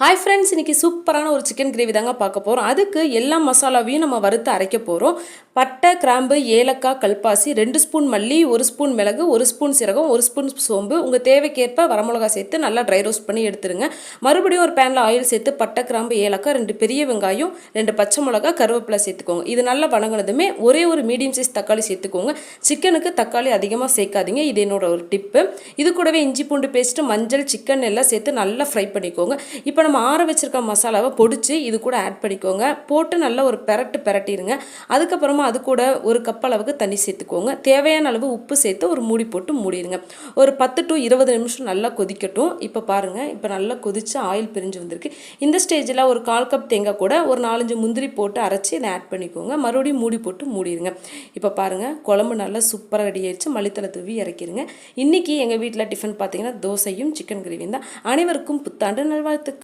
Hi friends, இன்றைக்கி சூப்பரான ஒரு சிக்கன் கிரேவி தாங்க பார்க்க போகிறோம். அதுக்கு எல்லா மசாலாவையும் நம்ம வறுத்து அரைக்க போகிறோம். பட்டை, கிராம்பு, ஏலக்காய், கல்பாசி, 2 ஸ்பூன் மல்லி, 1 ஸ்பூன் மிளகு, 1 ஸ்பூன் சீரகம், 1 ஸ்பூன் சோம்பு, உங்கள் தேவைக்கேற்ப வரமிளகா சேர்த்து நல்லா ட்ரை ரோஸ்ட் பண்ணி எடுத்துருங்க. மறுபடியும் ஒரு பேனில் ஆயில் சேர்த்து பட்டை, கிராம்பு, ஏலக்காய், 2 பெரிய வெங்காயம், 2 பச்சை மிளகா, கருவேப்பிலை சேர்த்துக்கோங்க. இது நல்லா வணங்கினதுமே ஒரே ஒரு மீடியம் சைஸ் தக்காளி சேர்த்துக்கோங்க. சிக்கனுக்கு தக்காளி அதிகமாக சேர்க்காதீங்க, இது என்னோட ஒரு டிப்பு. இது கூடவே இஞ்சி பூண்டு பேஸ்ட்டு, மஞ்சள், சிக்கன் எல்லாம் சேர்த்து நல்லா ஃப்ரை பண்ணிக்கோங்க. இப்போ நம்ம ஆற வச்சிருக்க மசாலாவை பொடிச்சு இது கூட ஆட் பண்ணிக்கோங்க. போட்டு நல்லா ஒரு பெரட்டிடுங்க. அதுக்கப்புறமா அது கூட ஒரு கப் அளவுக்கு தண்ணி சேர்த்துக்கோங்க. தேவையான அளவு உப்பு சேர்த்து ஒரு மூடி போட்டு மூடிடுங்க. ஒரு 10 to 20 நிமிஷம் நல்லா கொதிக்கட்டும். இப்போ பாருங்கள், இப்போ நல்லா கொதிச்சு ஆயில் பிரிஞ்சு வந்திருக்கு. இந்த ஸ்டேஜில் ஒரு 1/4 கப் தேங்காய் கூட ஒரு 4-5 முந்திரி போட்டு அரைச்சி இதை ஆட் பண்ணிக்கோங்க. மறுபடியும் மூடி போட்டு மூடிடுங்க. இப்போ பாருங்கள், குழம்பு நல்லா சூப்பராக ரெடி ஆயிடுச்சு. மல்லித்தலை தூவி இறக்கிடுங்க. இன்றைக்கி எங்கள் வீட்டில் டிஃபன் பார்த்தீங்கன்னா தோசையும் சிக்கன் கிரேவியும் தான். அனைவருக்கும் புத்தாண்டு நல்வாழ்த்துக்கள்.